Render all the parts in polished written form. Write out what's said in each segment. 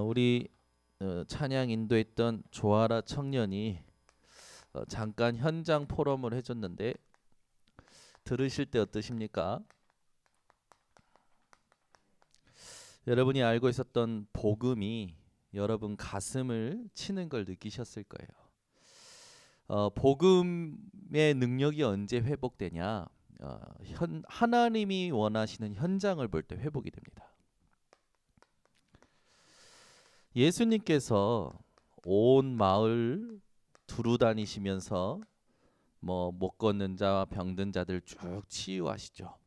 우리 찬양 인도했던 조아라 청년이 잠깐 현장 포럼을 해줬는데 들으실 때 어떠십니까? 여러분이 알고 있었던 복음이 여러분 가슴을 치는 걸 느끼셨을 거예요. 복음의 능력이 언제 회복되냐? 하나님이 원하시는 현장을 볼 때 회복이 됩니다. 예수님께서 온 마을 두루 다니시면서 못 걷는 자와 병든 자들 쭉 치유하시죠.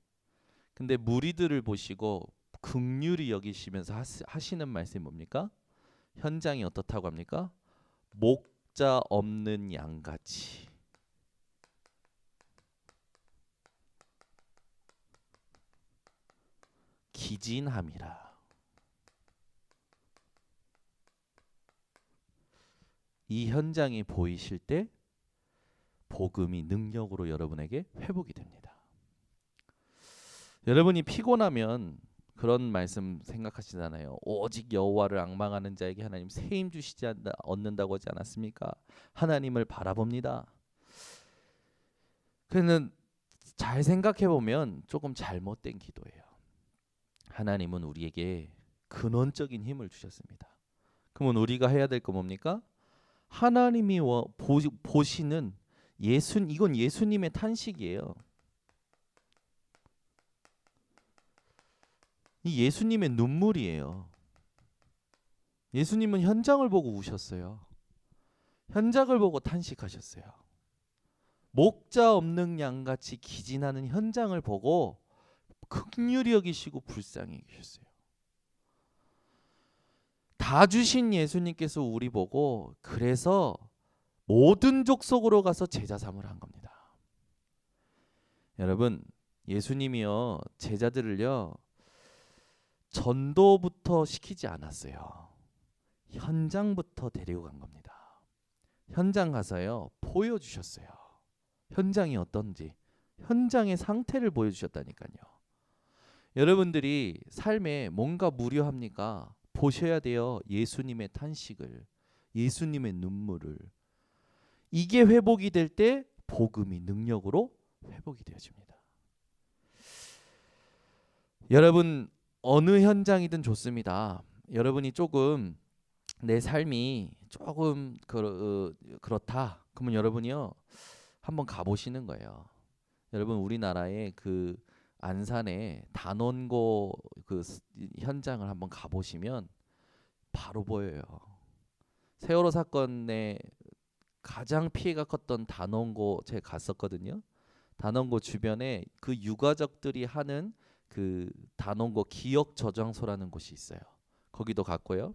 근데 무리들을 보시고 긍휼히 여기시면서 하시는 말씀이 뭡니까? 현장이 어떻다고 합니까? 목자 없는 양같이 기진함이라. 이 현장이 보이실 때 복음이 능력으로 여러분에게 회복이 됩니다. 여러분이 피곤하면 그런 말씀 생각하시잖아요. 오직 여호와를 앙망하는 자에게 하나님 새 힘 주시지 않는다고 하지 않았습니까? 하나님을 바라봅니다. 그는 잘 생각해 보면 조금 잘못된 기도예요. 하나님은 우리에게 근원적인 힘을 주셨습니다. 그러면 우리가 해야 될 거 뭡니까? 하나님이 보시는 이건 예수님의 탄식이에요. 이 예수님의 눈물이에요. 예수님은 현장을 보고 우셨어요. 현장을 보고 탄식하셨어요. 목자 없는 양같이 기진하는 현장을 보고 긍휼히 여기시고 불쌍히 여기셨어요. 다 주신 예수님께서 우리 보고 그래서 모든 족속으로 가서 제자 삼으라 한 겁니다. 여러분, 예수님이요 제자들을요 전도부터 시키지 않았어요. 현장부터 데리고 간 겁니다. 현장 가서요 보여주셨어요. 현장이 어떤지, 현장의 상태를 보여주셨다니까요. 여러분들이 삶에 뭔가 무료합니까? 보셔야 돼요. 예수님의 탄식을, 예수님의 눈물을. 이게 회복이 될 때 복음이 능력으로 회복이 되어집니다. 여러분 어느 현장이든 좋습니다. 여러분이 조금 내 삶이 조금 그렇다. 그러면 여러분이요 한번 가보시는 거예요. 여러분 우리나라의 그 안산의 단원고 그 현장을 한번 가보시면 바로 보여요. 세월호 사건에 가장 피해가 컸던 단원고 제가 갔었거든요. 단원고 주변에 그 유가족들이 하는 그 단원고 기억 저장소라는 곳이 있어요. 거기도 갔고요.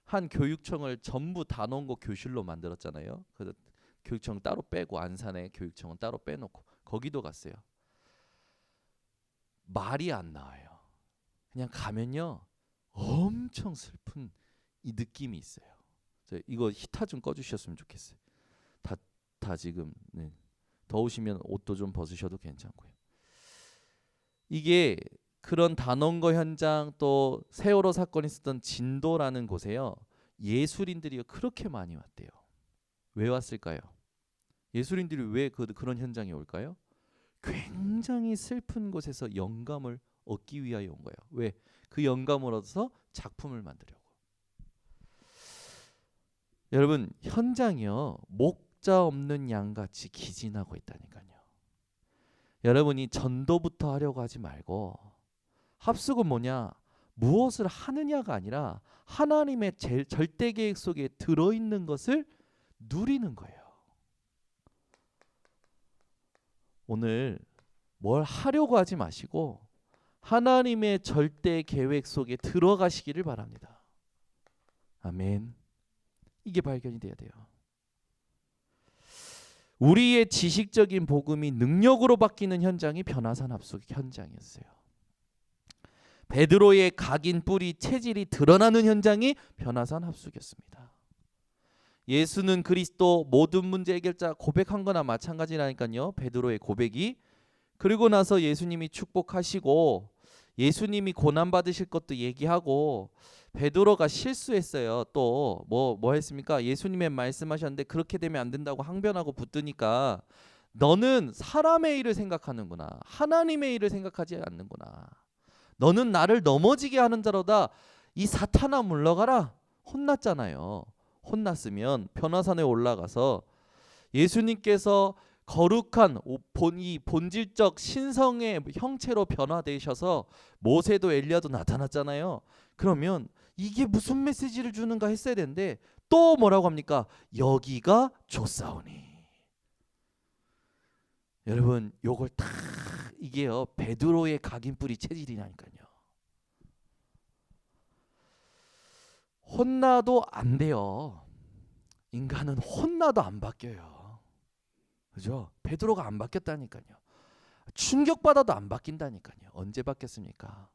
한 교육청을 전부 단원고 교실로 만들었잖아요. 그 교육청 따로 빼고 안산에 교육청은 따로 빼놓고 거기도 갔어요. 말이 안 나와요. 그냥 가면요 엄청 슬픈 이 느낌이 있어요. 이거 히터 좀 꺼주셨으면 좋겠어요. 다 지금 더우시면 옷도 좀 벗으셔도 괜찮고요. 이게 그런 단원고 현장 또 세월호 사건이 있었던 진도라는 곳에요. 예술인들이 그렇게 많이 왔대요. 왜 왔을까요? 예술인들이 왜 그런 현장에 올까요? 굉장히 슬픈 곳에서 영감을 얻기 위하여 온 거예요. 왜? 그 영감을 얻어서 작품을 만들려고. 여러분 현장이요 목자 없는 양같이 기진하고 있다니까요. 여러분이 전도부터 하려고 하지 말고 합숙은 뭐냐? 무엇을 하느냐가 아니라 하나님의 절대 계획 속에 들어있는 것을 누리는 거예요. 오늘 뭘 하려고 하지 마시고 하나님의 절대 계획 속에 들어가시기를 바랍니다. 아멘. 이게 발견이 돼야 돼요. 우리의 지식적인 복음이 능력으로 바뀌는 현장이 변화산 합숙 현장이었어요. 베드로의 각인 뿌리 체질이 드러나는 현장이 변화산 합숙이었습니다. 예수는 그리스도 모든 문제 해결자 고백한 거나 마찬가지라니까요. 베드로의 고백이. 그리고 나서 예수님이 축복하시고 예수님이 고난 받으실 것도 얘기하고 베드로가 실수했어요. 또 뭐 했습니까? 예수님의 말씀하셨는데 그렇게 되면 안 된다고 항변하고 붙드니까 너는 사람의 일을 생각하는구나. 하나님의 일을 생각하지 않는구나. 너는 나를 넘어지게 하는 자로다. 이 사탄아 물러가라. 혼났잖아요. 혼났으면 변화산에 올라가서 예수님께서 거룩한 이 본질적 신성의 형체로 변화되셔서 모세도 엘리야도 나타났잖아요. 그러면 이게 무슨 메시지를 주는가 했어야 되는데 또 뭐라고 합니까? 여기가 좋사오니. 여러분 요걸 다 이게요 베드로의 각인뿌리 체질이라니까요. 혼나도 안 돼요. 인간은 혼나도 안 바뀌어요. 그죠? 베드로가 안 바뀌었다니까요. 충격받아도 안 바뀐다니까요. 언제 바뀌었습니까?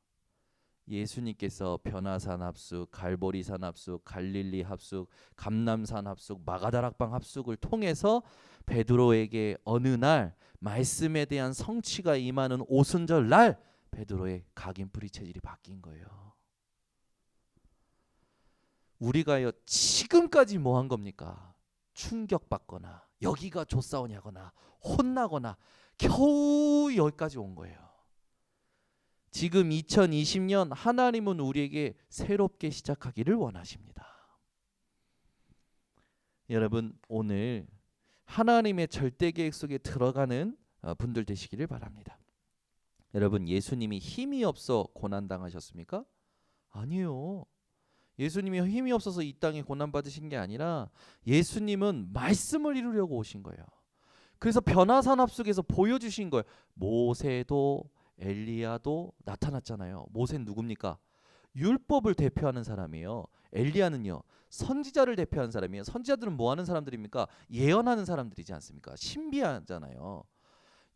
예수님께서 변화산 합숙, 갈보리산 합숙, 갈릴리 합숙, 감남산 합숙, 마가다락방 합숙을 통해서 베드로에게 어느 날 말씀에 대한 성취가 임하는 오순절 날 베드로의 각인뿌리 체질이 바뀐 거예요. 우리가요 지금까지 뭐 한 겁니까? 충격받거나 여기가 좋사오냐거나 혼나거나 겨우 여기까지 온 거예요. 지금 2020년 하나님은 우리에게 새롭게 시작하기를 원하십니다. 여러분 오늘 하나님의 절대 계획 속에 들어가는 분들 되시기를 바랍니다. 여러분 예수님이 힘이 없어 고난당하셨습니까? 아니요. 예수님이 힘이 없어서 이 땅에 고난받으신 게 아니라 예수님은 말씀을 이루려고 오신 거예요. 그래서 변화산 합숙에서 보여주신 거예요. 모세도 엘리야도 나타났잖아요. 모세는 누굽니까? 율법을 대표하는 사람이에요. 엘리야는요 선지자를 대표하는 사람이에요. 선지자들은 뭐 하는 사람들입니까? 예언하는 사람들이지 않습니까? 신비하잖아요.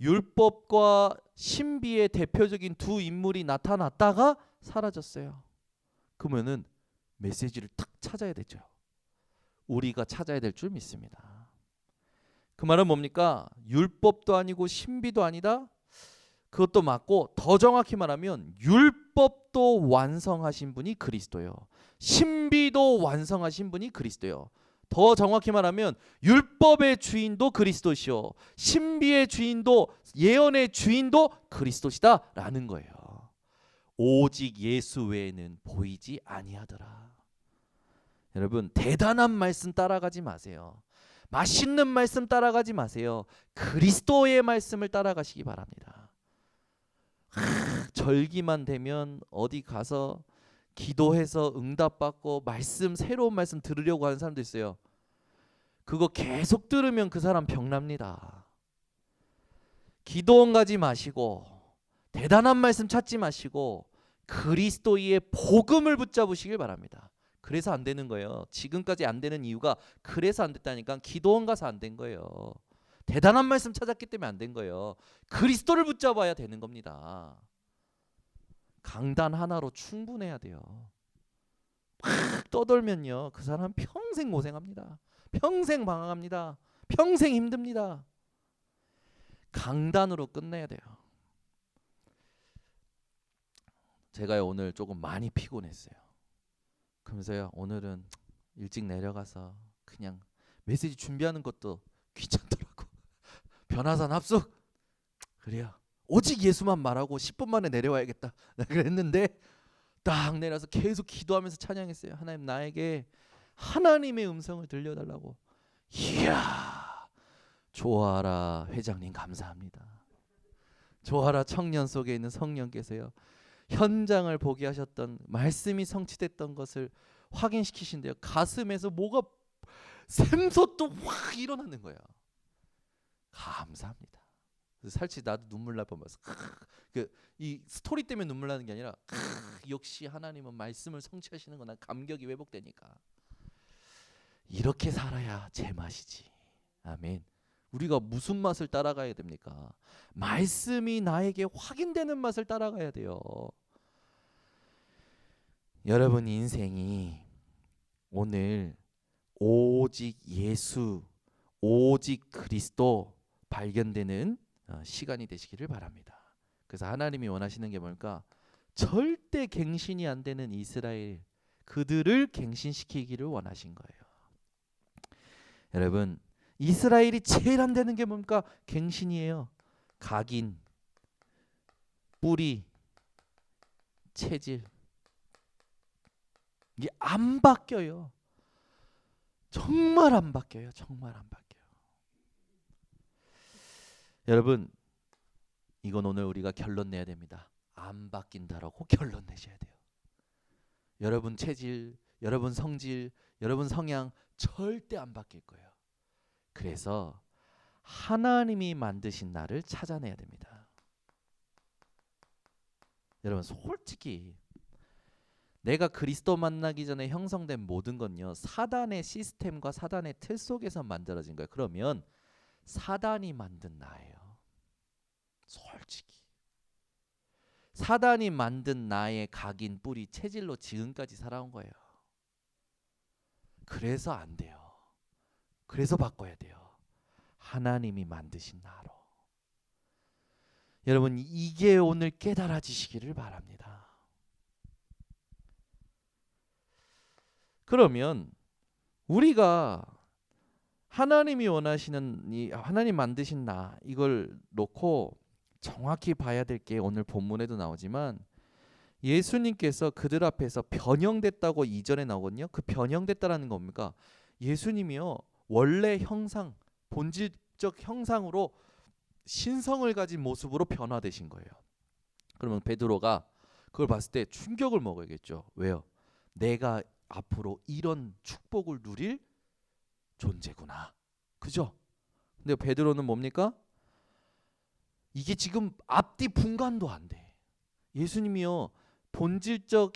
율법과 신비의 대표적인 두 인물이 나타났다가 사라졌어요. 그러면은 메시지를 딱 찾아야 되죠. 우리가 찾아야 될 줄 믿습니다. 그 말은 뭡니까? 율법도 아니고 신비도 아니다. 그것도 맞고 더 정확히 말하면 율법도 완성하신 분이 그리스도요. 신비도 완성하신 분이 그리스도요. 더 정확히 말하면 율법의 주인도 그리스도시요. 신비의 주인도 예언의 주인도 그리스도시다라는 거예요. 오직 예수 외에는 보이지 아니하더라. 여러분 대단한 말씀 따라가지 마세요. 맛있는 말씀 따라가지 마세요. 그리스도의 말씀을 따라가시기 바랍니다. 절기만 되면 어디 가서 기도해서 응답받고 새로운 말씀 들으려고 하는 사람도 있어요. 그거 계속 들으면 그 사람 병납니다. 기도원 가지 마시고 대단한 말씀 찾지 마시고 그리스도의 복음을 붙잡으시길 바랍니다. 그래서 안 되는 거예요. 지금까지 안 되는 이유가 그래서 안 됐다니까. 기도원 가서 안 된 거예요. 대단한 말씀 찾았기 때문에 안 된 거예요. 그리스도를 붙잡아야 되는 겁니다. 강단 하나로 충분해야 돼요. 막 떠돌면요 그 사람 평생 고생합니다. 평생 방황합니다. 평생 힘듭니다. 강단으로 끝내야 돼요. 제가 오늘 조금 많이 피곤했어요. 그러면서요 오늘은 일찍 내려가서 그냥 메시지 준비하는 것도 귀찮더라고. 변화산 합숙 그래요. 오직 예수만 말하고 10분 만에 내려와야겠다. 그랬는데 딱 내려서 계속 기도하면서 찬양했어요. 하나님 나에게 하나님의 음성을 들려달라고. 이야 좋아라 회장님 감사합니다. 좋아라 청년 속에 있는 성령께서요 현장을 보게 하셨던 말씀이 성취됐던 것을 확인시키신대요. 가슴에서 뭐가 샘솟도 확 일어나는 거예요. 감사합니다. 살치 나도 눈물 날 뻔했어. 이 스토리 때문에 눈물 나는 게 아니라 역시 하나님은 말씀을 성취하시는 건 난 감격이 회복되니까 이렇게 살아야 제맛이지. 아멘. 우리가 무슨 맛을 따라가야 됩니까? 말씀이 나에게 확인되는 맛을 따라가야 돼요. 여러분 인생이 오늘 오직 예수, 오직 그리스도 발견되는 시간이 되시기를 바랍니다. 그래서 하나님이 원하시는 게 뭘까? 절대 갱신이 안 되는 이스라엘 그들을 갱신시키기를 원하신 거예요. 여러분, 이스라엘이 제일 안 되는 게 뭡니까? 갱신이에요. 각인, 뿌리, 체질. 이게 안 바뀌어요. 정말 안 바뀌어요. 정말 안 바뀌어요. 여러분, 이건 오늘 우리가 결론 내야 됩니다. 안 바뀐다라고 결론 내셔야 돼요. 여러분 체질, 여러분 성질, 여러분 성향 절대 안 바뀔 거예요. 그래서 하나님이 만드신 나를 찾아내야 됩니다. 여러분, 솔직히 내가 그리스도 만나기 전에 형성된 모든 건요, 사단의 시스템과 사단의 틀 속에서 만들어진 거예요. 그러면 사단이 만든 나예요. 솔직히 사단이 만든 나의 각인, 뿌리, 체질로 지금까지 살아온 거예요. 그래서 안 돼요. 그래서 바꿔야 돼요. 하나님이 만드신 나로. 여러분, 이게 오늘 깨달아지시기를 바랍니다. 그러면 우리가 하나님이 원하시는 이 하나님 만드신 나, 이걸 놓고 정확히 봐야 될 게 오늘 본문에도 나오지만, 예수님께서 그들 앞에서 변형됐다고 이전에 나오거든요. 그 변형됐다라는 건 뭡니까? 예수님이요, 원래 형상, 본질적 형상으로 신성을 가진 모습으로 변화되신 거예요. 그러면 베드로가 그걸 봤을 때 충격을 먹어야겠죠. 왜요? 내가 앞으로 이런 축복을 누릴 존재구나. 그죠? 근데 베드로는 뭡니까? 이게 지금 앞뒤 분간도 안 돼. 예수님이요, 본질적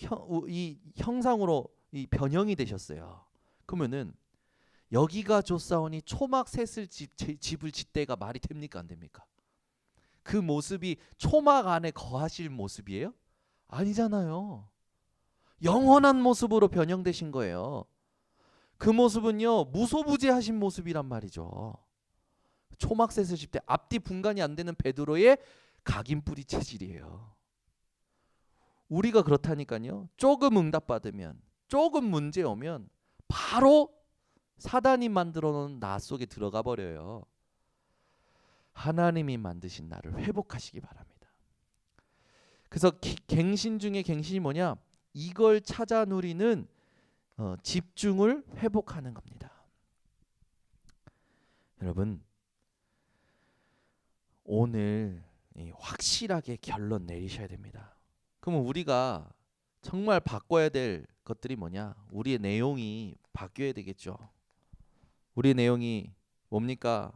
이 형상으로 이 변형이 되셨어요. 그러면은 여기가 조사오니 초막 셋을 집을 짓대가 말이 됩니까? 안 됩니까? 그 모습이 초막 안에 거하실 모습이에요? 아니잖아요. 영원한 모습으로 변형되신 거예요. 그 모습은요, 무소부재하신 모습이란 말이죠. 초막 셋을 집대, 앞뒤 분간이 안 되는 베드로의 각인 뿌리 체질이에요. 우리가 그렇다니까요. 조금 응답받으면, 조금 문제 오면 바로 사단이 만들어 놓은 나 속에 들어가 버려요. 하나님이 만드신 나를 회복하시기 바랍니다. 그래서 갱신 중에 갱신이 뭐냐? 이걸 찾아 누리는 집중을 회복하는 겁니다. 여러분, 오늘 확실하게 결론 내리셔야 됩니다. 그러면 우리가 정말 바꿔야 될 것들이 뭐냐? 우리의 내용이 바뀌어야 되겠죠. 우리의 내용이 뭡니까?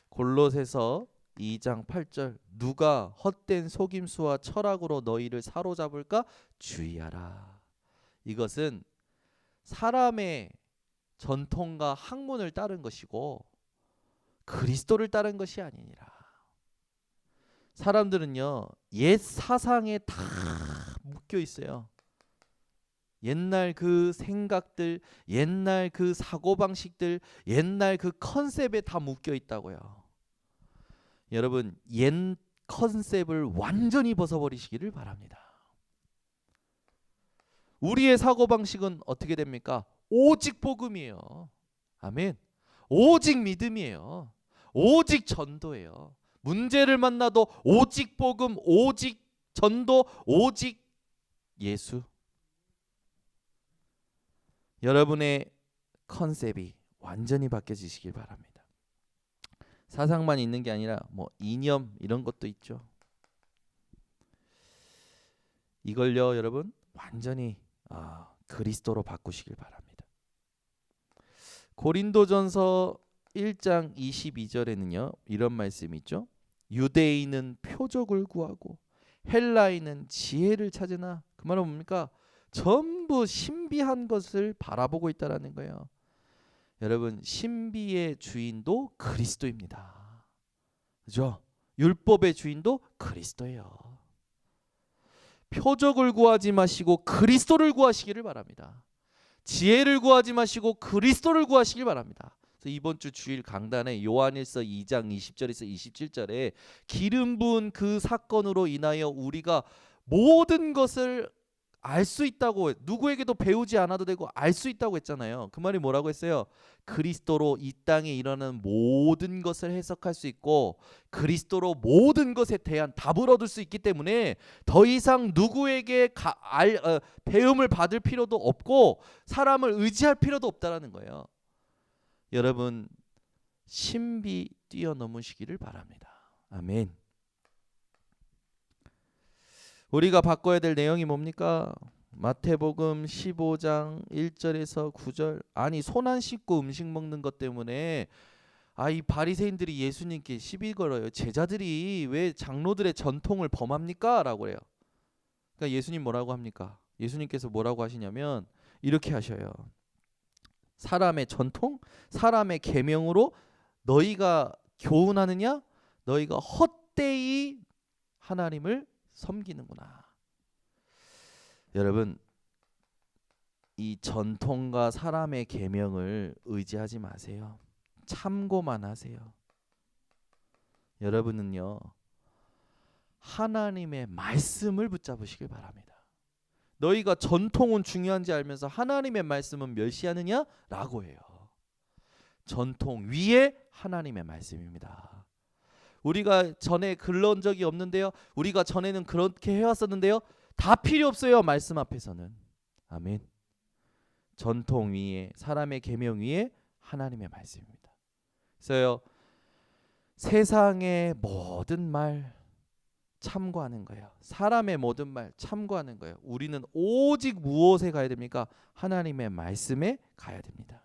골로새서 2장 8절, 누가 헛된 속임수와 철학으로 너희를 사로잡을까 주의하라. 이것은 사람의 전통과 학문을 따른 것이고 그리스도를 따른 것이 아니니라. 사람들은요, 옛 사상에 다 묶여 있어요. 옛날 그 생각들, 옛날 그 사고방식들, 옛날 그 컨셉에 다 묶여 있다고요. 여러분, 옛 컨셉을 완전히 벗어버리시기를 바랍니다. 우리의 사고방식은 어떻게 됩니까? 오직 복음이에요. 아멘. 오직 믿음이에요. 오직 전도예요. 문제를 만나도 오직 복음, 오직 전도, 오직 예수. 여러분의 컨셉이 완전히 바뀌어지시길 바랍니다. 사상만 있는 게 아니라 뭐 이념 이런 것도 있죠. 이걸요, 여러분, 완전히 그리스도로 바꾸시길 바랍니다. 고린도전서 1장 22절에는요 이런 말씀이 있죠. 유대인은 표적을 구하고 헬라인은 지혜를 찾으나, 그 말은 뭡니까? 전부 신비한 것을 바라보고 있다라는 거예요. 여러분, 신비의 주인도 그리스도입니다. 그죠? 율법의 주인도 그리스도예요. 표적을 구하지 마시고 그리스도를 구하시기를 바랍니다. 지혜를 구하지 마시고 그리스도를 구하시길 바랍니다. 그래서 이번 주 주일 강단에 요한일서 2장 20절에서 27절에 기름 부은 그 사건으로 인하여 우리가 모든 것을 알 수 있다고, 누구에게도 배우지 않아도 되고 알 수 있다고 했잖아요. 그 말이 뭐라고 했어요? 그리스도로 이 땅에 일어나는 모든 것을 해석할 수 있고 그리스도로 모든 것에 대한 답을 얻을 수 있기 때문에 더 이상 누구에게 배움을 받을 필요도 없고 사람을 의지할 필요도 없다라는 거예요. 여러분, 신비 뛰어넘으시기를 바랍니다. 아멘. 우리가 바꿔야 될 내용이 뭡니까? 마태복음 15장 1절에서 9절. 아니, 손 안 씻고 음식 먹는 것 때문에 이 바리새인들이 예수님께 시비 걸어요. 제자들이 왜 장로들의 전통을 범합니까? 라고 해요. 그러니까 예수님 뭐라고 합니까? 예수님께서 뭐라고 하시냐면 이렇게 하셔요. 사람의 전통, 사람의 계명으로 너희가 교훈하느냐? 너희가 헛되이 하나님을 섬기는구나. 여러분, 이 전통과 사람의 계명을 의지하지 마세요. 참고만 하세요. 여러분은요, 하나님의 말씀을 붙잡으시길 바랍니다. 너희가 전통은 중요한지 알면서 하나님의 말씀은 멸시하느냐라고 해요. 전통 위에 하나님의 말씀입니다. 우리가 전에 그런 적이 없는데요. 우리가 전에는 그렇게 해왔었는데요. 다 필요 없어요. 말씀 앞에서는. 아멘. 전통 위에, 사람의 계명 위에 하나님의 말씀입니다. 그래서요, 세상의 모든 말 참고하는 거예요. 사람의 모든 말 참고하는 거예요. 우리는 오직 무엇에 가야 됩니까? 하나님의 말씀에 가야 됩니다.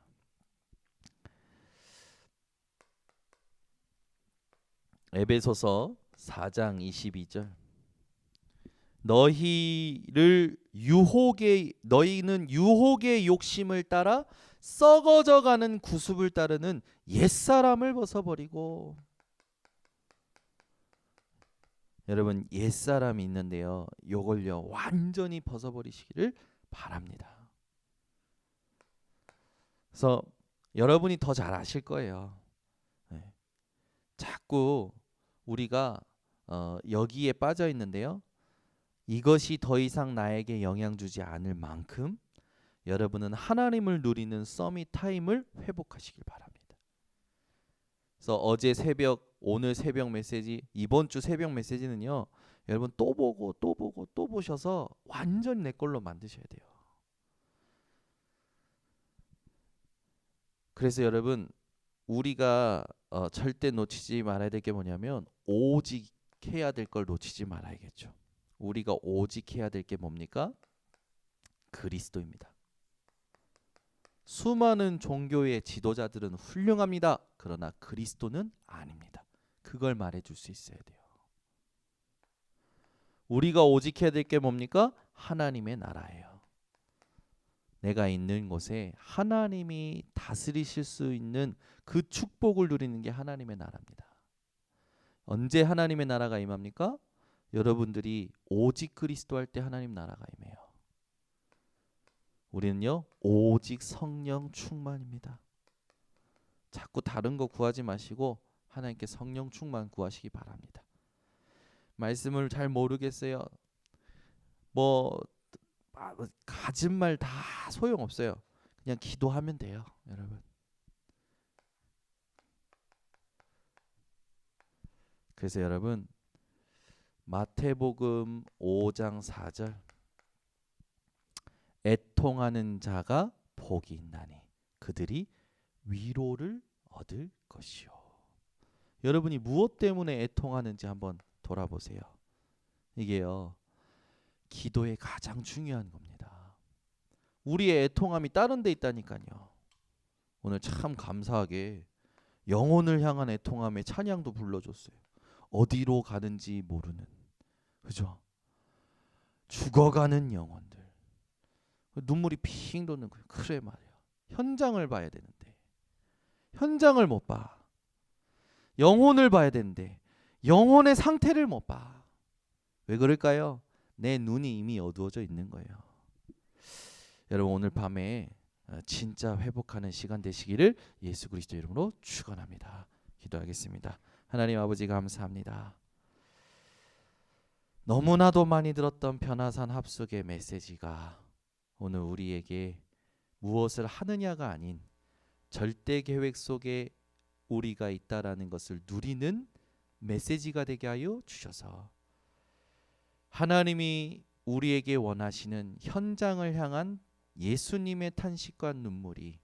에베소서 4장 22절. 너희는 유혹의 욕심을 따라 썩어져가는 구습을 따르는 옛사람을 벗어버리고. 여러분, 옛사람이 있는데요, 요걸요 완전히 벗어버리시기를 바랍니다. 그래서 여러분이 더 잘 아실 거예요. 자꾸 우리가 여기에 빠져 있는데요, 이것이 더 이상 나에게 영향 주지 않을 만큼 여러분은 하나님을 누리는 서밋 타임을 회복하시길 바랍니다. 그래서 어제 새벽, 오늘 새벽 메시지, 이번 주 새벽 메시지는요, 여러분 또 보고 또 보고 또 보셔서 완전 내 걸로 만드셔야 돼요. 그래서 여러분, 우리가 절대 놓치지 말아야 될 게 뭐냐면 오직 해야 될 걸 놓치지 말아야겠죠. 우리가 오직 해야 될 게 뭡니까? 그리스도입니다. 수많은 종교의 지도자들은 훌륭합니다. 그러나 그리스도는 아닙니다. 그걸 말해줄 수 있어야 돼요. 우리가 오직 해야 될 게 뭡니까? 하나님의 나라예요. 내가 있는 곳에 하나님이 다스리실 수 있는 그 축복을 누리는 게 하나님의 나라입니다. 언제 하나님의 나라가 임합니까? 여러분들이 오직 그리스도 할 때 하나님 나라가 임해요. 우리는요, 오직 성령 충만입니다. 자꾸 다른 거 구하지 마시고 하나님께 성령 충만 구하시기 바랍니다. 말씀을 잘 모르겠어요. 가진 말 다 소용없어요. 그냥 기도하면 돼요, 여러분. 그래서 여러분, 마태복음 5장 4절. 애통하는 자가 복이 있나니 그들이 위로를 얻을 것이요. 여러분이 무엇 때문에 애통하는지 한번 돌아보세요. 이게요, 기도의 가장 중요한 겁니다. 우리의 애통함이 다른 데 있다니까요. 오늘 참 감사하게 영혼을 향한 애통함의 찬양도 불러줬어요. 어디로 가는지 모르는, 그죠? 죽어가는 영혼들. 눈물이 핑 도는 거예요. 그래 말이야. 현장을 봐야 되는데 현장을 못 봐. 영혼을 봐야 되는데 영혼의 상태를 못 봐. 왜 그럴까요? 내 눈이 이미 어두워져 있는 거예요. 여러분, 오늘 밤에 진짜 회복하는 시간 되시기를 예수 그리스도 이름으로 축원합니다. 기도하겠습니다. 하나님 아버지, 감사합니다. 너무나도 많이 들었던 변화산 합숙의 메시지가 오늘 우리에게 무엇을 하느냐가 아닌 절대 계획 속에 우리가 있다라는 것을 누리는 메시지가 되게 하여 주셔서 하나님이 우리에게 원하시는 현장을 향한 예수님의 탄식과 눈물이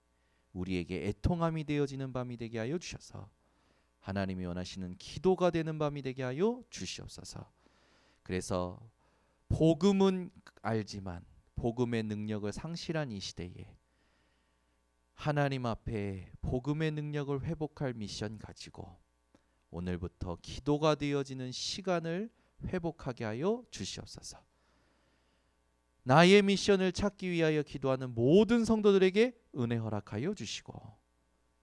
우리에게 애통함이 되어지는 밤이 되게 하여 주셔서 하나님이 원하시는 기도가 되는 밤이 되게 하여 주시옵소서. 그래서 복음은 알지만 복음의 능력을 상실한 이 시대에 하나님 앞에 복음의 능력을 회복할 미션 가지고 오늘부터 기도가 되어지는 시간을 회복하게 하여 주시옵소서. 나의 미션을 찾기 위하여 기도하는 모든 성도들에게 은혜 허락하여 주시고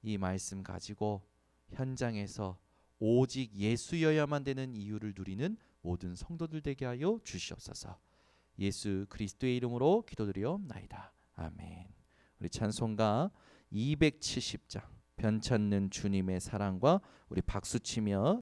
이 말씀 가지고 현장에서 오직 예수여야만 되는 이유를 누리는 모든 성도들 되게 하여 주시옵소서. 예수 그리스도의 이름으로 기도드리옵나이다. 아멘. 우리 찬송가 270장 변찮는 주님의 사랑과 우리 박수치며